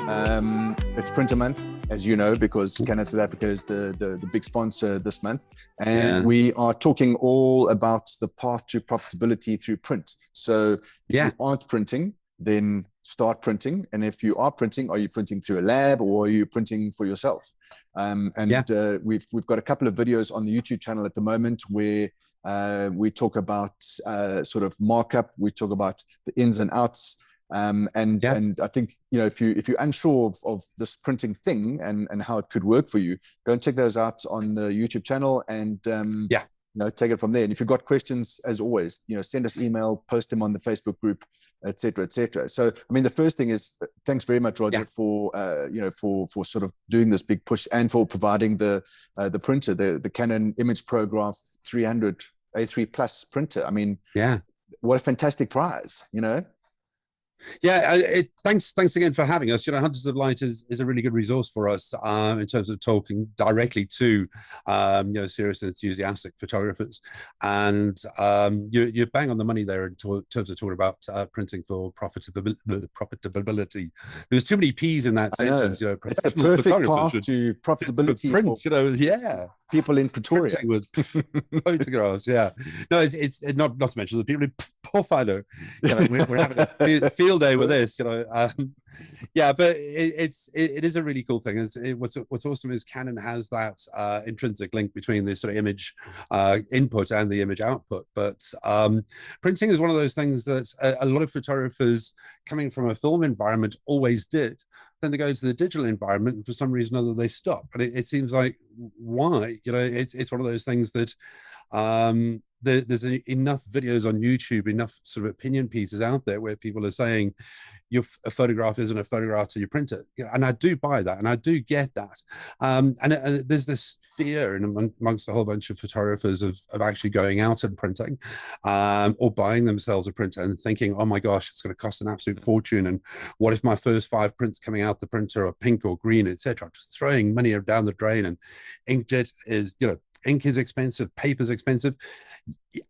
It's Printer Month, as you know, because Canon South Africa is the big sponsor this month. And we are talking all about the path to profitability through print. So if you aren't printing, then start printing. And if you are printing, are you printing through a lab or are you printing for yourself? We've got a couple of videos on the YouTube channel at the moment where we talk about sort of markup, we talk about the ins and outs. And I think, you know, if you're unsure of this printing thing and how it could work for you, go and check those out on the YouTube channel and you know, take it from there. And if you've got questions, as always, you know, send us email, post them on the Facebook group, etc., etc. So, I mean, the first thing is thanks very much, Roger, for you know, for sort of doing this big push and for providing the printer, the Canon imagePROGRAF 300 A3 Plus printer. I mean, what a fantastic prize, you know. Thanks again for having us. You know, Hunters of Light is a really good resource for us in terms of talking directly to you know, serious enthusiastic photographers, and you're bang on the money there in terms of talking about printing for profitability. There's too many P's in that sentence. You know, it's the perfect path to profitability print, for, you know, people in Pretoria with photographs. No, it's not to mention the people in Pofadder. You know, we're having a field day with this, you know. But it is a really cool thing. What's awesome is Canon has that intrinsic link between the sort of image input and the image output. But printing is one of those things that a lot of photographers coming from a film environment always did. Then they go into the digital environment, and for some reason or other they stop. And it seems like, why? You know, it's one of those things that there's enough videos on YouTube, enough sort of opinion pieces out there where people are saying a photograph isn't a photograph till you print it. And I do buy that, and I do get that. And there's this fear amongst a whole bunch of photographers of actually going out and printing or buying themselves a printer and thinking, oh my gosh, it's going to cost an absolute fortune. And what if my first 5 prints coming out the printer are pink or green, etc.? Just throwing money down the drain. And inkjet is, you know, ink is expensive, paper's expensive.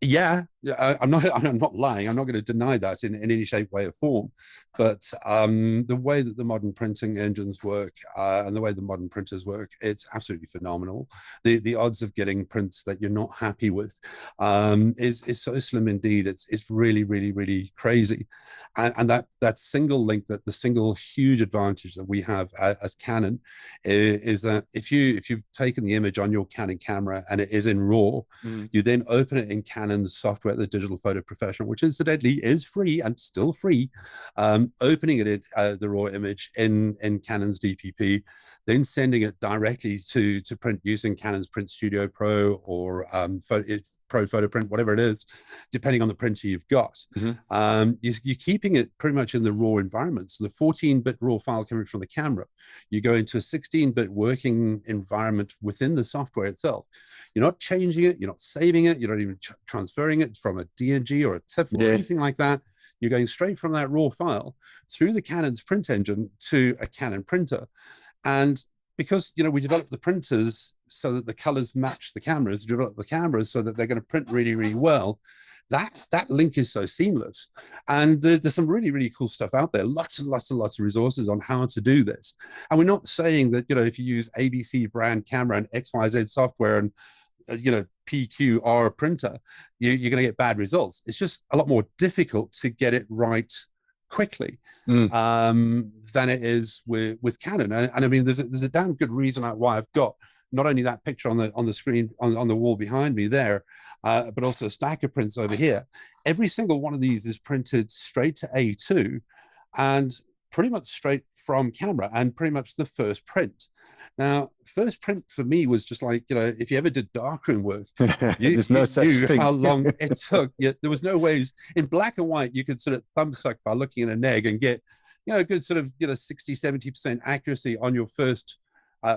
I'm not lying. I'm not going to deny that in any shape, way, or form. But the way that the modern printing engines work and the way the modern printers work, it's absolutely phenomenal. The odds of getting prints that you're not happy with is so slim indeed. It's really, really, really crazy. And that single link, that the single huge advantage that we have as Canon is that if you've taken the image on your Canon camera and it is in RAW, you then open it in Canon's software, the Digital Photo Professional, which incidentally is free and still free. Opening it the raw image in Canon's DPP, then sending it directly to print using Canon's Print Studio Pro or Pro Photo Print, whatever it is, depending on the printer you've got. You're keeping it pretty much in the raw environment. So the 14-bit raw file coming from the camera, you go into a 16-bit working environment within the software itself. You're not changing it, you're not saving it, you're not even transferring it from a DNG or a TIFF or anything like that. You're going straight from that raw file through the Canon's print engine to a Canon printer. And because, you know, we developed the printers so that the colors match the cameras, develop the cameras so that they're going to print really, really well, that link is so seamless. And there's some really, really cool stuff out there. Lots and lots and lots of resources on how to do this. And we're not saying that, you know, if you use ABC brand camera and XYZ software and you know, PQR printer, you're going to get bad results. It's just a lot more difficult to get it right quickly than it is with Canon. And I mean, there's a damn good reason why I've got not only that picture on the screen on the wall behind me there, but also a stack of prints over here. Every single one of these is printed straight to A2 and pretty much straight from camera, and pretty much the first print. Now, first print for me was just like, you know, if you ever did darkroom work, there's no such thing. How long it took. There was no ways in black and white you could sort of thumb suck by looking at an egg and get, you know, a good sort of, you know, 60-70% accuracy on your first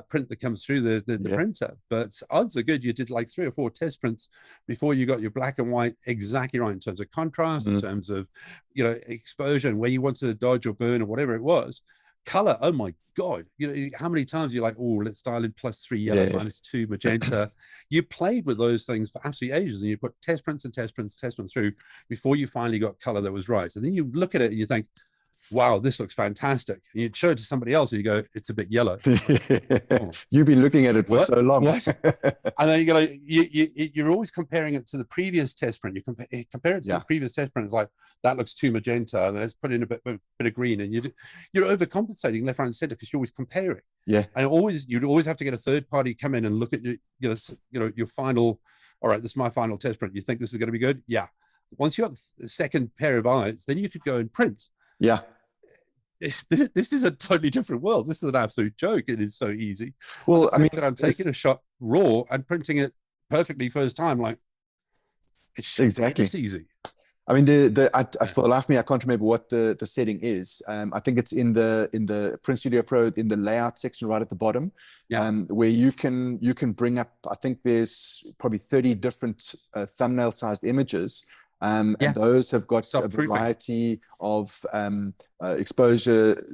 print that comes through the printer. But odds are good you did like 3 or 4 test prints before you got your black and white exactly right in terms of contrast, in terms of, you know, exposure and where you wanted to dodge or burn or whatever it was. Color, oh my God, you know, how many times you're like, oh, let's dial in +3 yellow, -2 magenta. You played with those things for absolutely ages, and you put test prints through before you finally got color that was right. And then you look at it and you think, wow, this looks fantastic. And you'd show it to somebody else and you go, it's a bit yellow. Oh. You've been looking at it for so long. What? And then you go, you're always comparing it to the previous test print. You compare it to the previous test print. It's like, that looks too magenta, and let's put in a bit of green. And you're overcompensating left, right, and center because you're always comparing. Yeah. And you'd always have to get a third party come in and look at your final. All right, this is my final test print. You think this is going to be good? Yeah. Once you got the second pair of eyes, then you could go and print. Yeah. This is a totally different world. This is an absolute joke. It is so easy. Well, I mean, that I'm taking a shot raw and printing it perfectly first time, like it's easy. I mean, for the life of me, I can't remember what the setting is. I think it's in the Print Studio Pro, in the layout section right at the bottom, where you can bring up, I think there's probably 30 different thumbnail sized images. And those have got a variety of exposure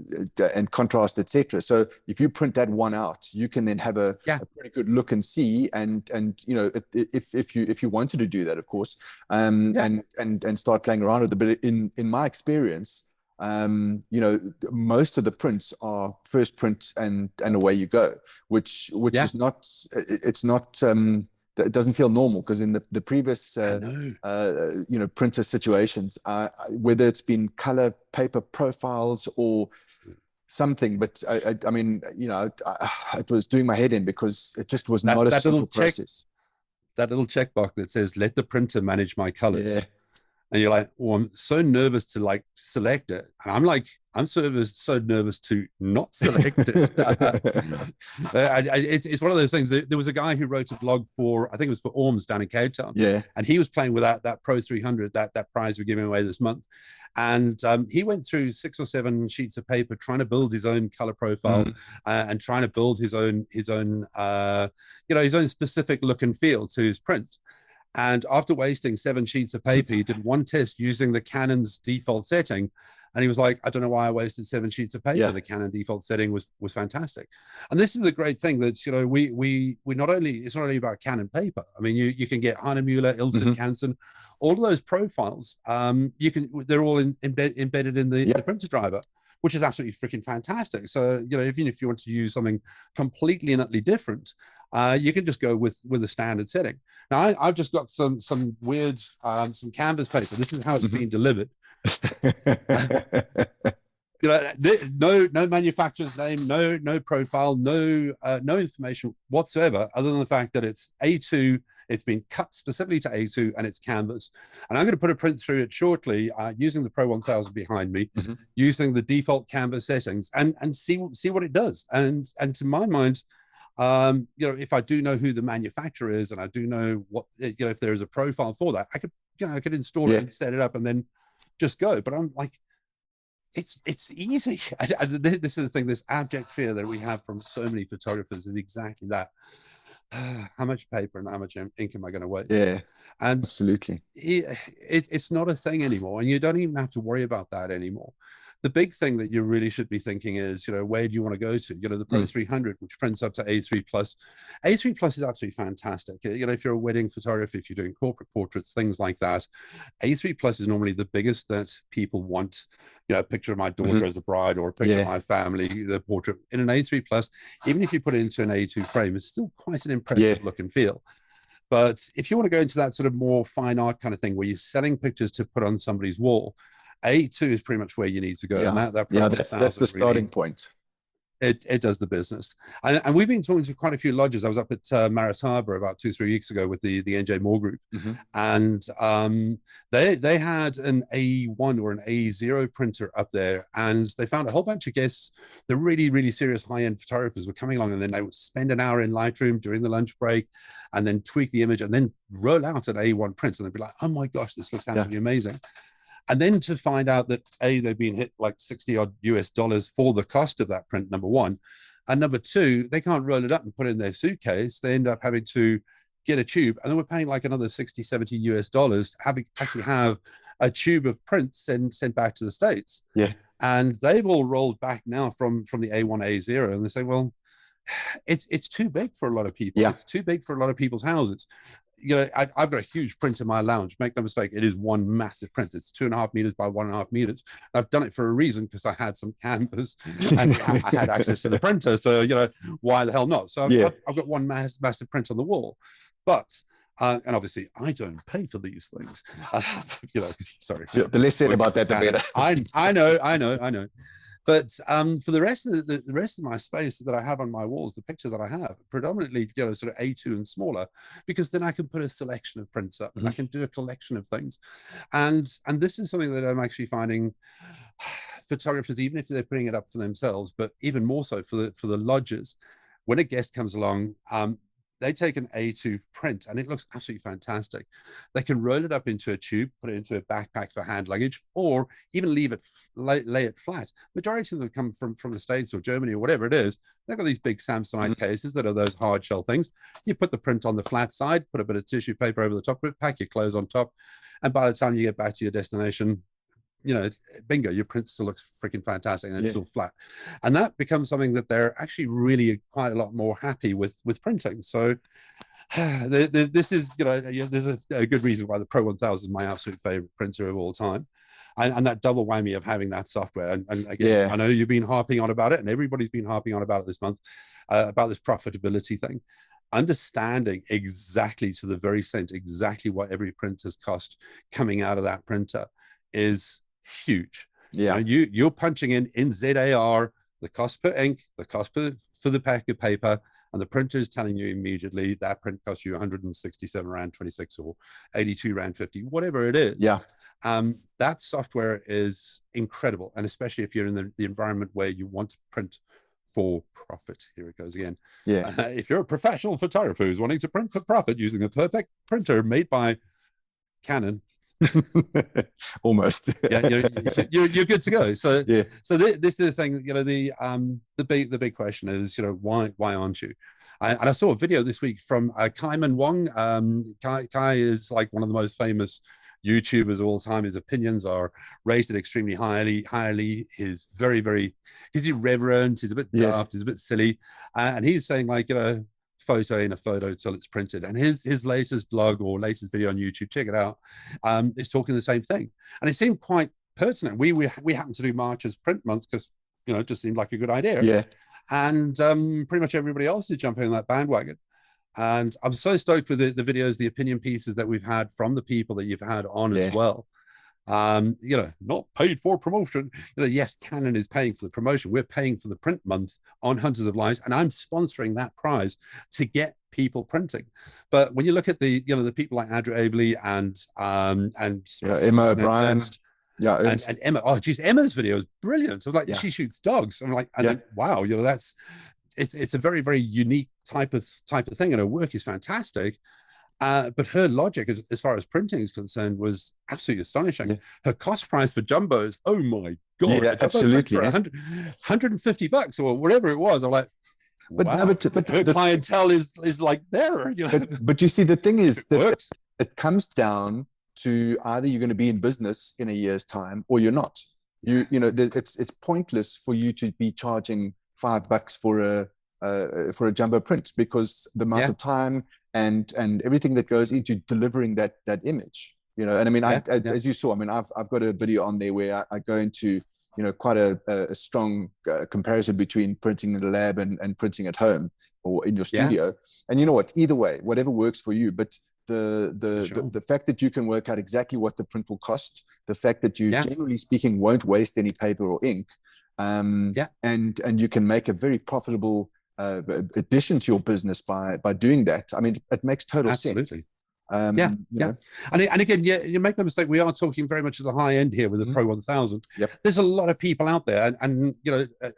and contrast, etc. So if you print that one out, you can then have a pretty good look and see, and if you wanted to do that, of course, and start playing around with it. But in my experience, most of the prints are first print and away you go, which is not, it's not. It doesn't feel normal, because in the previous printer situations, whether it's been color paper profiles or something, but I mean, it was doing my head in, because it just was not a simple process. That little checkbox that says, let the printer manage my colors. Yeah. And you're like, well, I'm so nervous to like select it. And I'm like, I'm so nervous to not select it. It's one of those things. There was a guy who wrote a blog for, I think it was for Orms down in Cape Town. Yeah. And he was playing with that Pro-300, that prize we're giving away this month. And he went through 6 or 7 sheets of paper trying to build his own color profile and trying to build his own specific look and feel to his print. And after wasting 7 sheets of paper, he did one test using the Canon's default setting. And he was like, I don't know why I wasted 7 sheets of paper. Yeah. The Canon default setting was fantastic. And this is the great thing, that, we not only, it's not only about Canon paper. I mean, you can get Hahnemuhle, Ilford, Canson, all of those profiles. They're all embedded in the printer driver, which is absolutely freaking fantastic. So, even if you want to use something completely and utterly different, you can just go with the standard setting. Now, I've just got some weird, some canvas paper. This is how it's being delivered. No manufacturer's name, no profile, no information whatsoever, other than the fact that it's A2. It's been cut specifically to A2, and it's canvas. And I'm going to put a print through it shortly, using the Pro-1000 behind me, using the default canvas settings, and see what it does. And to my mind, if I do know who the manufacturer is, and I do know what, if there is a profile for that, I could install it and set it up and then just go. But I'm like, it's easy. This is the thing, this abject fear that we have from so many photographers is exactly that. How much paper and how much ink am I going to waste? Yeah, and absolutely. It's not a thing anymore, and you don't even have to worry about that anymore. The big thing that you really should be thinking is, where do you want to go to? The Pro-300, which prints up to A3+. A3+ is absolutely fantastic. If you're a wedding photographer, if you're doing corporate portraits, things like that, A3+ is normally the biggest that people want. A picture of my daughter as a bride, or a picture of my family, the portrait in an A3+. Even if you put it into an A2 frame, it's still quite an impressive look and feel. But if you want to go into that sort of more fine art kind of thing, where you're selling pictures to put on somebody's wall, A2 is pretty much where you need to go. Yeah, and that's the starting point. It does the business. And we've been talking to quite a few lodges. I was up at Maris Harbour about 2-3 weeks ago with the NJ Moore group. And they had an A1 or an A0 printer up there, and they found a whole bunch of guests. The really, really serious high-end photographers were coming along, and then they would spend an hour in Lightroom during the lunch break and then tweak the image and then roll out an A1 print. And they'd be like, oh my gosh, this looks absolutely amazing. And then to find out that they've been hit like $60 odd for the cost of that print, number one, and number two, they can't roll it up and put it in their suitcase. They end up having to get a tube, and then we're paying like another $60-70 to actually have a tube of prints sent back to the States. Yeah, and they've all rolled back now from the A1, A0, and they say, well, it's too big for a lot of people. Yeah. It's too big for a lot of people's houses. I've got a huge print in my lounge. Make no mistake, it is one massive print. It's 2.5 meters by 1.5 meters. I've done it for a reason, because I had some canvas and I had access to the printer. So, why the hell not? So I've got one massive print on the wall. But and obviously, I don't pay for these things. Sorry. The less said about that, the better. I know. But for the rest of the rest of my space that I have on my walls, the pictures that I have, predominantly sort of A2 and smaller, because then I can put a selection of prints up and I can do a collection of things. And this is something that I'm actually finding photographers, even if they're putting it up for themselves, but even more so for the lodges, when a guest comes along, they take an A2 print and it looks absolutely fantastic. They can roll it up into a tube, put it into a backpack for hand luggage, or even leave it, lay it flat. Majority of them come from the States or Germany or whatever it is. They've got these big Samsonite cases that are those hard shell things. You put the print on the flat side, put a bit of tissue paper over the top of it, pack your clothes on top. And by the time you get back to your destination, bingo, your print still looks freaking fantastic and it's still flat. And that becomes something that they're actually really quite a lot more happy with printing. So this is, there's a good reason why the Pro-1000 is my absolute favorite printer of all time. And that double whammy of having that software. And again, I know you've been harping on about it, and everybody's been harping on about it this month, about this profitability thing. Understanding exactly to the very cent, exactly what every print has cost coming out of that printer is huge. You're punching in ZAR the cost per ink, the cost for the pack of paper, and the printer is telling you immediately that print costs you 167 Rand 26 or 82 Rand 50, whatever it is. That software is incredible, and especially if you're in the environment where you want to print for profit. Here it goes again. If you're a professional photographer who's wanting to print for profit using a perfect printer made by Canon, almost you're good to go. So this is the thing, the big question is, why aren't you? And I saw a video this week from Kaiman Wong. Kai is like one of the most famous YouTubers of all time. His opinions are rated extremely highly. He's he's irreverent, he's a bit daft, he's a bit silly, and he's saying like, photo in a photo till it's printed. And his latest blog or latest video on YouTube, check it out, is talking the same thing. And it seemed quite pertinent. We happened to do March as print month because it just seemed like a good idea. And pretty much everybody else is jumping on that bandwagon. And I'm so stoked with the videos, the opinion pieces that we've had from the people that you've had on as well. Not paid for promotion. Yes, Canon is paying for the promotion. We're paying for the print month on Hunters of Lives, and I'm sponsoring that prize to get people printing. But when you look at the people like Andrew Aveley and Emma O'Brien, and Emma, oh geez, Emma's video is brilliant. So like, she shoots dogs. I'm like, then, wow, that's it's a very, very unique type of thing, and her work is fantastic. But her logic, as far as printing is concerned, was absolutely astonishing. Her cost price for jumbos, oh my god, absolutely, $150 or whatever it was. I'm like, wow. But her clientele is like there. But you see, the thing is that it comes down to either you're going to be in business in a year's time or you're not. It's pointless for you to be charging $5 for a jumbo print, because the amount of time and everything that goes into delivering that image, and I mean, as you saw, I mean, I've got a video on there where I go into quite a strong comparison between printing in the lab and printing at home or in your studio. And you know what, either way, whatever works for you, but the fact that you can work out exactly what the print will cost, the fact that you generally speaking won't waste any paper or ink, and you can make a very profitable addition to your business by doing that. I mean, it makes total sense. And again, you make no mistake, we are talking very much at the high end here with the Pro-1000. There's a lot of people out there, and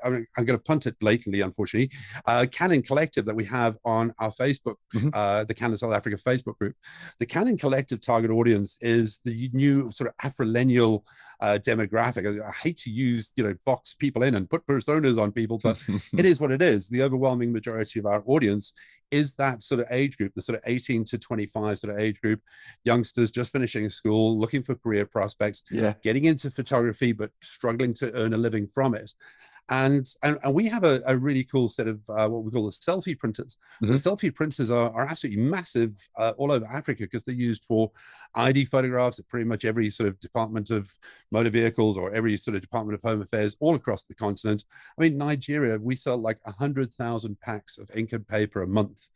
I'm going to punt it blatantly, unfortunately. Canon Collective that we have on our Facebook, the Canon South Africa Facebook group. The Canon Collective target audience is the new sort of Afro-millennial demographic. I hate to use box people in and put personas on people, but it is what it is. The overwhelming majority of our audience is that sort of age group, the sort of 18 to 25 sort of age group, youngsters just finishing school, looking for career prospects, getting into photography, but struggling to earn a living from it. And we have a really cool set of what we call the Selphy printers. The Selphy printers are absolutely massive all over Africa, because they're used for ID photographs at pretty much every sort of department of motor vehicles, or every sort of department of home affairs all across the continent. I mean, Nigeria, we sell like 100,000 packs of ink and paper a month.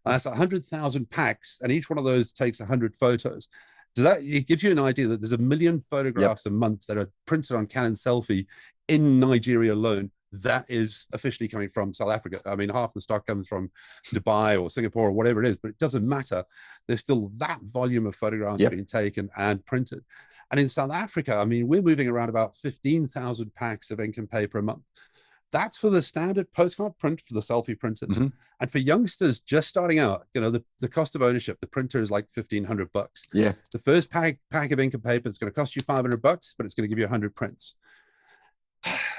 That's 100,000 packs, and each one of those takes 100 photos. It gives you an idea that there's 1 million photographs a month that are printed on Canon Selphy in Nigeria alone. That is officially coming from South Africa. I mean, half the stock comes from Dubai or Singapore or whatever it is, but it doesn't matter. There's still that volume of photographs being taken and printed. And in South Africa, I mean, we're moving around about 15,000 packs of ink and paper a month. That's for the standard postcard print for the Selphy printers. And for youngsters just starting out, you know, the cost of ownership, the printer is like $1,500. Yeah. The first pack of ink and paper is going to cost you $500, but it's going to give you 100 prints.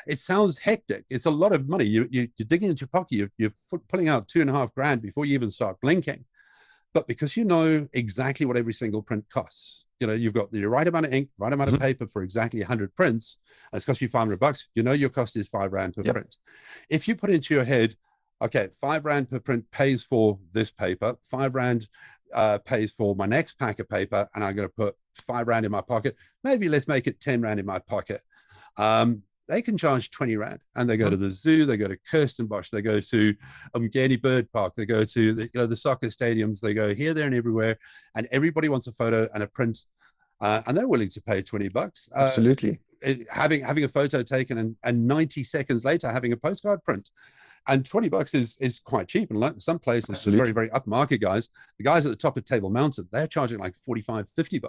It sounds hectic. It's a lot of money. You're digging into your pocket. You're pulling out $2.5 grand before you even start blinking. But because you know exactly what every single print costs, you know, you've got the right amount of ink, right amount of paper for exactly 100 prints, and it's cost you $500, you know your cost is $5 per print. If you put into your head, okay, $5 per print pays for this paper, $5 pays for my next pack of paper, and I'm going to put $5 in my pocket, maybe let's make it $10 in my pocket. They can charge 20 Rand, and they go to the zoo, they go to Kirstenbosch, they go to Umgeni Bird Park, they go to the soccer stadiums, they go here, there, and everywhere, and everybody wants a photo and a print, and they're willing to pay $20. Absolutely. Having a photo taken and 90 seconds later having a postcard print. And $20 is quite cheap. And like some places, very, very upmarket guys, the guys at the top of Table Mountain, they're charging like $45, $50,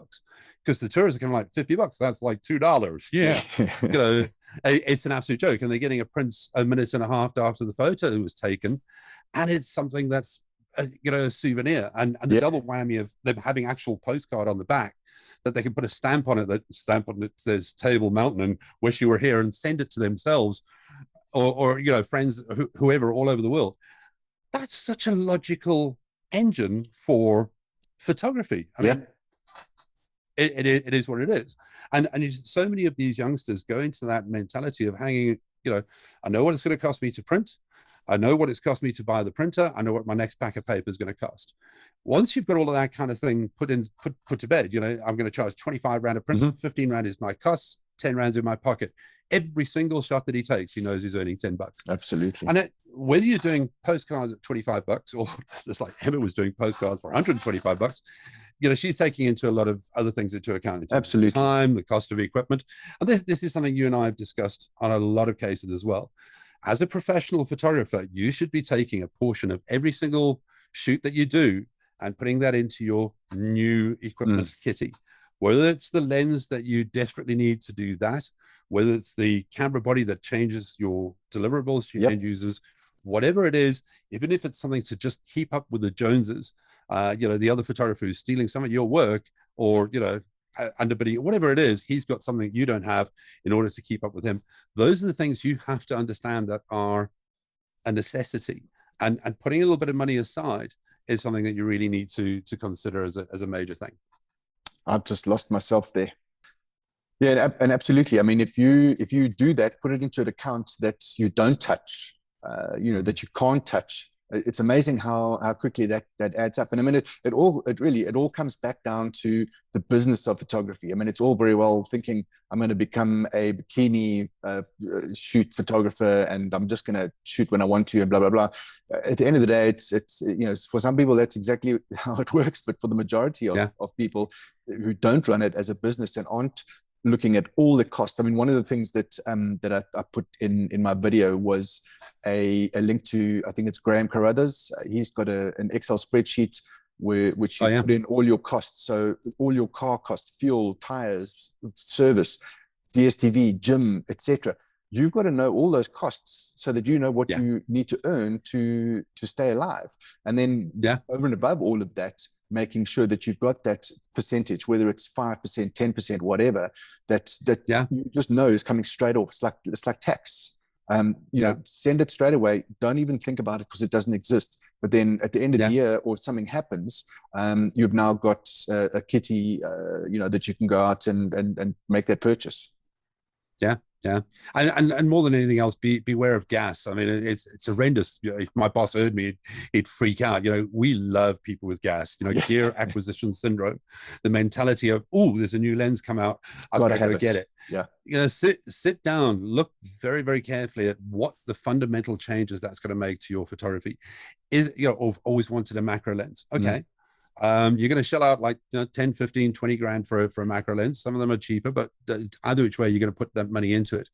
because the tourists are kind of like $50. That's like $2. Yeah. You know, it's an absolute joke. And they're getting a print a minute and a half after the photo was taken. And it's something that's, a souvenir. And the double whammy of them having actual postcard on the back, that they can put a stamp on it, that says Table Mountain and wish you were here, and send it to themselves. Or friends, whoever, all over the world. That's such a logical engine for photography. I mean, it is what it is. And so many of these youngsters go into that mentality of hanging, I know what it's going to cost me to print. I know what it's cost me to buy the printer. I know what my next pack of paper is going to cost. Once you've got all of that kind of thing put to bed, I'm going to charge 25 Rand a print, 15 Rand is my cost, 10 Rand's in my pocket. Every single shot that he takes, he knows he's earning $10. Absolutely. And whether you're doing postcards at $25, or just like Emma was doing postcards for $125, she's taking into a lot of other things into account. Absolutely. Time, the cost of equipment. And this is something you and I have discussed on a lot of cases as well. As a professional photographer, you should be taking a portion of every single shoot that you do and putting that into your new equipment kitty. Whether it's the lens that you desperately need to do that, whether it's the camera body that changes your deliverables to your end users, whatever it is, even if it's something to just keep up with the Joneses, the other photographer who's stealing some of your work, or, underbidding, whatever it is, he's got something you don't have in order to keep up with him. Those are the things you have to understand that are a necessity. And putting a little bit of money aside is something that you really need to consider as a major thing. I've just lost myself there. Yeah, and absolutely. I mean, if you do that, put it into an account that you don't touch, that you can't touch. It's amazing how quickly that adds up. And I mean, it all comes back down to the business of photography. I mean, it's all very well thinking I'm going to become a bikini shoot photographer, and I'm just going to shoot when I want to, and blah blah blah. At the end of the day, it's for some people that's exactly how it works, but for the majority of people who don't run it as a business and aren't looking at all the costs. I mean, one of the things that I put in my video was a link to, I think it's Graham Carruthers. He's got an Excel spreadsheet which you put in all your costs. So all your car costs, fuel, tires, service, DSTV, gym, etc. You've got to know all those costs so that you know what you need to earn to stay alive. And then over and above all of that, making sure that you've got that percentage, whether it's 5%, 10%, whatever, that you just know is coming straight off. It's like tax. Send it straight away. Don't even think about it because it doesn't exist. But then at the end of the year, or something happens, you've now got a kitty, that you can go out and make that purchase. Yeah, Yeah, and more than anything else, beware of gas. I mean, it's horrendous. You know, if my boss heard me, he'd freak out. You know, we love people with gas. You know, gear acquisition syndrome, the mentality of, oh, there's a new lens come out, I've got to go get it. Yeah, you know, sit down, look very, very carefully at what the fundamental changes that's going to make to your photography. Is, you know, I've always wanted a macro lens. Okay. You're going to shell out like 10, 15, 20 grand for a macro lens. Some of them are cheaper, but either which way, you're going to put that money into it.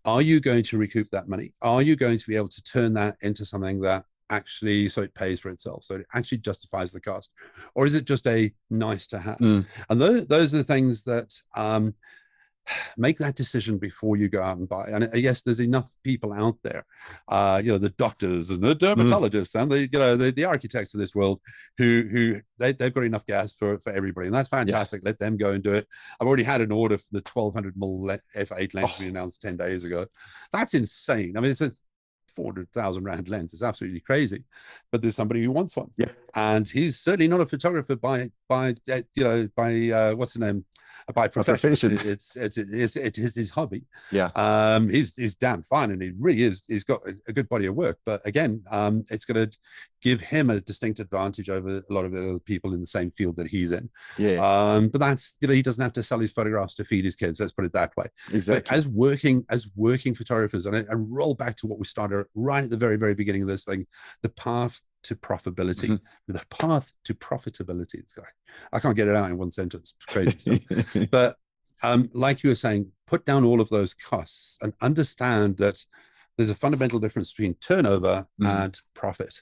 Are you going to recoup that money? Are you going to be able to turn that into something that actually, so it pays for itself, so it actually justifies the cost? Or is it just a nice to have? And those are the things that make that decision before you go out and buy. And yes, there's enough people out there, you know, the doctors and the dermatologists and the, you know, the architects of this world who they've got enough gas for everybody, and that's fantastic. Let them go and do it. I've already had an order for the 1200mm f8 lens we announced 10 days ago. That's insane. I mean, it's a 400,000 rand lens. It's absolutely crazy, but there's somebody who wants one. And he's certainly not a photographer by you know, by what's the name, by profession. It is his hobby. He's damn fine, and he really is. He's got a good body of work, but again, it's going to give him a distinct advantage over a lot of the other people in the same field that he's in. But that's, you know, he doesn't have to sell his photographs to feed his kids. Let's put it that way. But as working photographers, and I roll back to what we started right at the very, very beginning of this thing, the path to profitability, the path to profitability. It's like, I can't get it out in one sentence. It's crazy stuff. But like you were saying, put down all of those costs and understand that there's a fundamental difference between turnover and profit.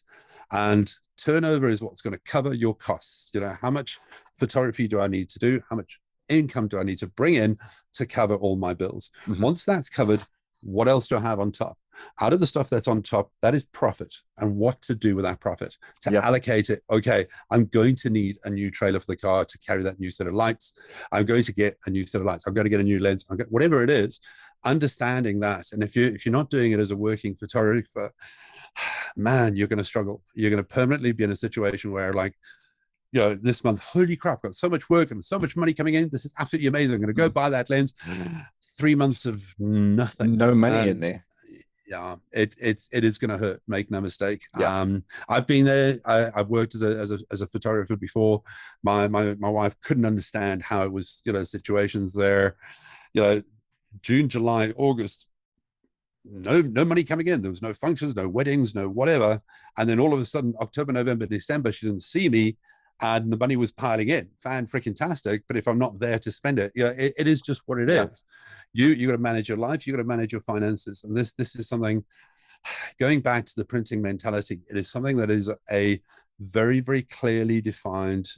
And turnover is what's going to cover your costs. You know, how much photography do I need to do? How much income do I need to bring in to cover all my bills? Once that's covered, what else do I have on top? Out of the stuff that's on top, that is profit, and what to do with that profit, to allocate it. Okay, I'm going to need a new trailer for the car to carry that new set of lights. I'm going to get a new set of lights. I'm going to get a new lens. Whatever it is, understanding that. And if you're not doing it as a working photographer, man, you're going to struggle. You're going to permanently be in a situation where, like, you know, this month, holy crap, got so much work and so much money coming in. This is absolutely amazing. I'm going to go buy that lens. 3 months of nothing. No money in there. Yeah, it is going to hurt. Make no mistake. I've been there. I've worked as a photographer before. My wife couldn't understand how it was. You know, situations there. You know, June, July, August, no money coming in. There was no functions, no weddings, no whatever. And then all of a sudden, October, November, December, she didn't see me, and the money was piling in. Fan-freaking-tastic. But if I'm not there to spend it, you know, it is just what it is. You got to manage your life. You got to manage your finances. And this is something, going back to the printing mentality, it is something that is a very, very clearly defined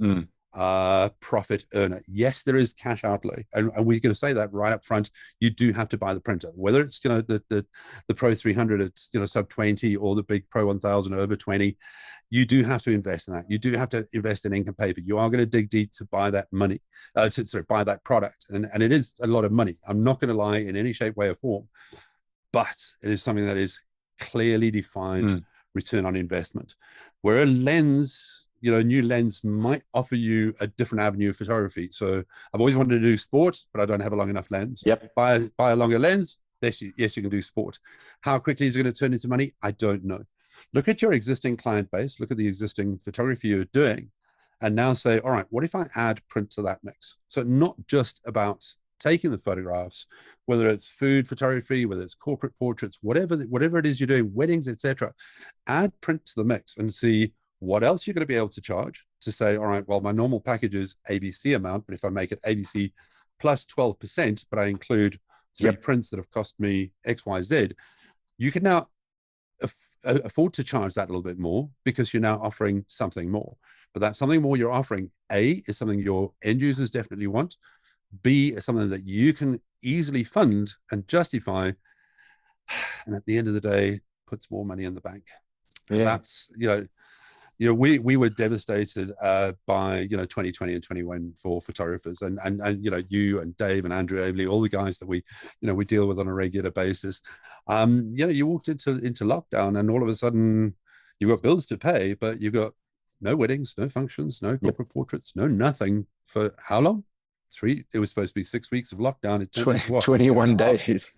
profit earner. Yes, there is cash outlay, and we're going to say that right up front. You do have to buy the printer, whether it's, you know, the Pro-300, it's, you know, sub 20, or the big Pro-1000 over 20. You do have to invest in that. You do have to invest in ink and paper. You are going to dig deep to buy that money, buy that product, and it is a lot of money. I'm not going to lie in any shape, way, or form, but it is something that is clearly defined return on investment. Where a lens, you know, a new lens might offer you a different avenue of photography. So I've always wanted to do sport, but I don't have a long enough lens. Buy a longer lens. Yes, you can do sport. How quickly is it going to turn into money? I don't know. Look at your existing client base. Look at the existing photography you're doing, and now say, all right, what if I add print to that mix? So not just about taking the photographs, whether it's food photography, whether it's corporate portraits, whatever it is you're doing, weddings, etc. Add print to the mix and see what else you're going to be able to charge, to say, all right, well, my normal package is ABC amount, but if I make it ABC plus 12%, but I include 3 prints that have cost me XYZ, you can now afford to charge that a little bit more, because you're now offering something more. But that something more you're offering, A, is something your end users definitely want. B, is something that you can easily fund and justify. And at the end of the day, puts more money in the bank. That's, you know, we were devastated by 2020 and 21 for photographers, and you know, you and Dave and Andrew Abley, all the guys that we deal with on a regular basis. You walked into lockdown, and all of a sudden you've got bills to pay, but you've got no weddings, no functions, no corporate portraits, no nothing for how long? it was supposed to be 6 weeks of lockdown. It turned into what, 21 days.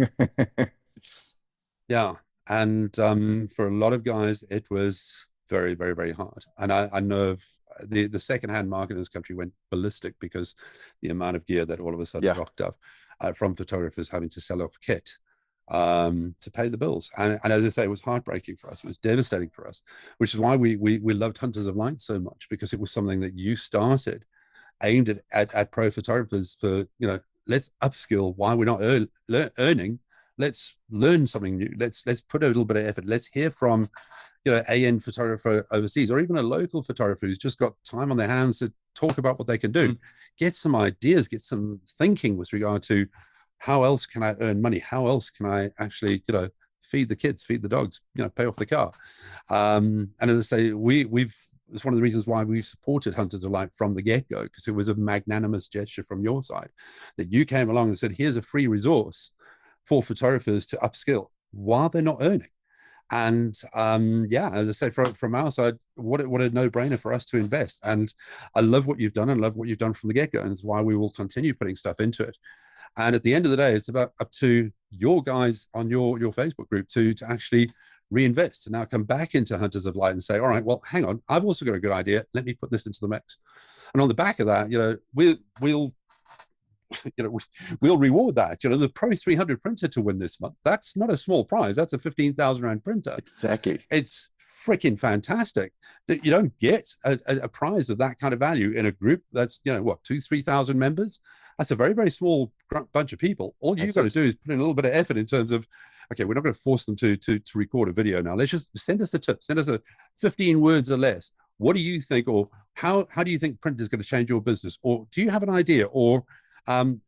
Yeah. And for a lot of guys, it was very, very, very hard. And I know of the secondhand market in this country went ballistic because the amount of gear that all of a sudden rocked up from photographers having to sell off kit to pay the bills. And as I say, it was heartbreaking for us. It was devastating for us, which is why we loved Hunters of Light so much, because it was something that you started aimed at pro photographers for, let's upskill while we're not earning. Let's learn something new. Let's put a little bit of effort. Let's hear from, AN photographer overseas, or even a local photographer who's just got time on their hands to talk about what they can do. Get some ideas, get some thinking with regard to how else can I earn money? How else can I actually, feed the kids, feed the dogs, pay off the car? And as I say, it's one of the reasons why we've supported Hunters of Light from the get-go, because it was a magnanimous gesture from your side that you came along and said, here's a free resource for photographers to upskill while they're not earning. And as I say, from our side, what a no-brainer for us to invest. And I love what you've done, and love what you've done from the get-go, and it's why we will continue putting stuff into it. And at the end of the day, it's about up to your guys on your Facebook group to actually reinvest and now come back into Hunters of Light and say, all right, well, hang on, I've also got a good idea. Let me put this into the mix. And on the back of that, we'll reward that. The PRO-300 printer to win this month, that's not a small prize. That's a 15,000 rand printer. Exactly. It's freaking fantastic that you don't get a prize of that kind of value in a group that's 2,000-3,000 members. That's a very, very small bunch of people. All you've got to do is put in a little bit of effort in terms of, okay, we're not going to force them to record a video now. Let's just send us a tip, send us 15 words or less. What do you think, or how do you think print is going to change your business? Or do you have an idea? Or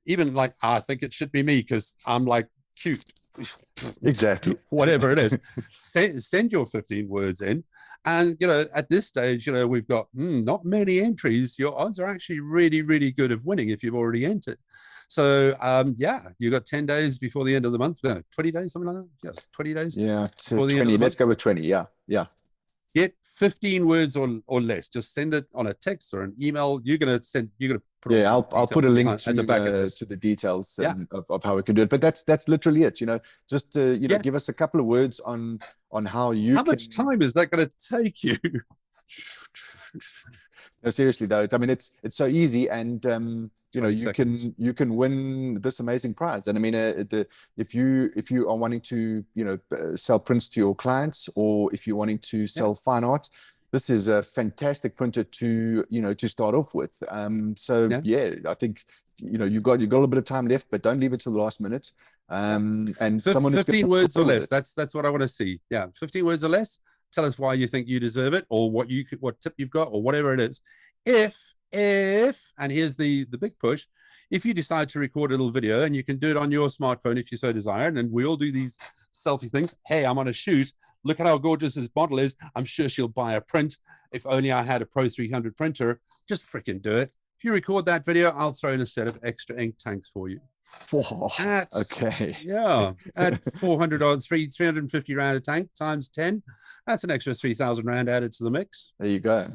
even like, I think it should be me because I'm like cute. Exactly. Whatever it is, send your 15 words in. And, at this stage, we've got not many entries. Your odds are actually really, really good of winning if you've already entered. So, you got 10 days before the end of the month. No, 20 days, something like that. Yeah, 20 days. Yeah, 20. Let's go with 20. Yeah. Get 15 words or less. Just send it on a text or an email. You're gonna put. Yeah, I'll put a link to the details of how we can do it. But that's literally it. Just give us a couple of words on how you. How much time is that going to take you? No, seriously though. I mean, it's so easy, and you can win this amazing prize. And I mean, if you are wanting to sell prints to your clients, or if you're wanting to sell fine art, this is a fantastic printer to start off with. I think you've got a little bit of time left, but don't leave it till the last minute. And 15 words or less. That's what I want to see. Yeah, 15 words or less. Tell us why you think you deserve it, or what tip you've got, or whatever it is. If and here's the big push, if you decide to record a little video, and you can do it on your smartphone if you so desire, and we all do these selfie things. Hey, I'm on a shoot. Look at how gorgeous this model is. I'm sure she'll buy a print. If only I had a PRO-300 printer. Just freaking do it. If you record that video, I'll throw in a set of extra ink tanks for you. Whoa, okay. Yeah, at 400 or 350 rand a tank times 10. That's an extra 3,000 rand added to the mix. There you go.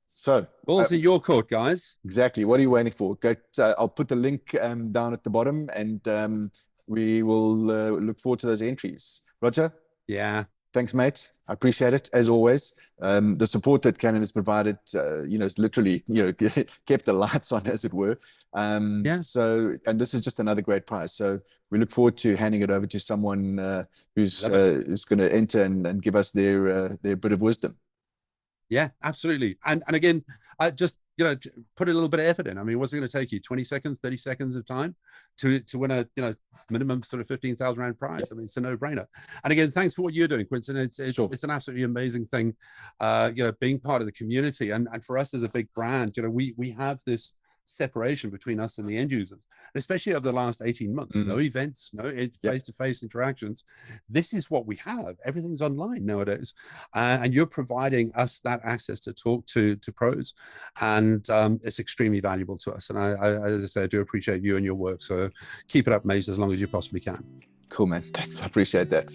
So balls in your court, guys. Exactly. What are you waiting for? I'll put the link down at the bottom, and we will look forward to those entries. Roger? Yeah. Thanks, mate. I appreciate it, as always. The support that Canon has provided, has literally, kept the lights on, as it were. So, and this is just another great prize. So we look forward to handing it over to someone who's going to enter and give us their bit of wisdom. Yeah, absolutely. And again, I just, put a little bit of effort in. I mean, what's it going to take you? 20 seconds, 30 seconds of time to win a, minimum sort of 15,000 rand prize. Yep. I mean, it's a no-brainer. And again, thanks for what you're doing, Quinton. It's an absolutely amazing thing, being part of the community. And for us as a big brand, we have this separation between us and the end users, and especially over the last 18 months. No events, no face-to-face interactions. This is what we have. Everything's online nowadays, and you're providing us that access to talk to pros, and it's extremely valuable to us. And I, as I say, I do appreciate you and your work, so keep it up, mate, as long as you possibly can. Cool, man. Thanks. I appreciate that.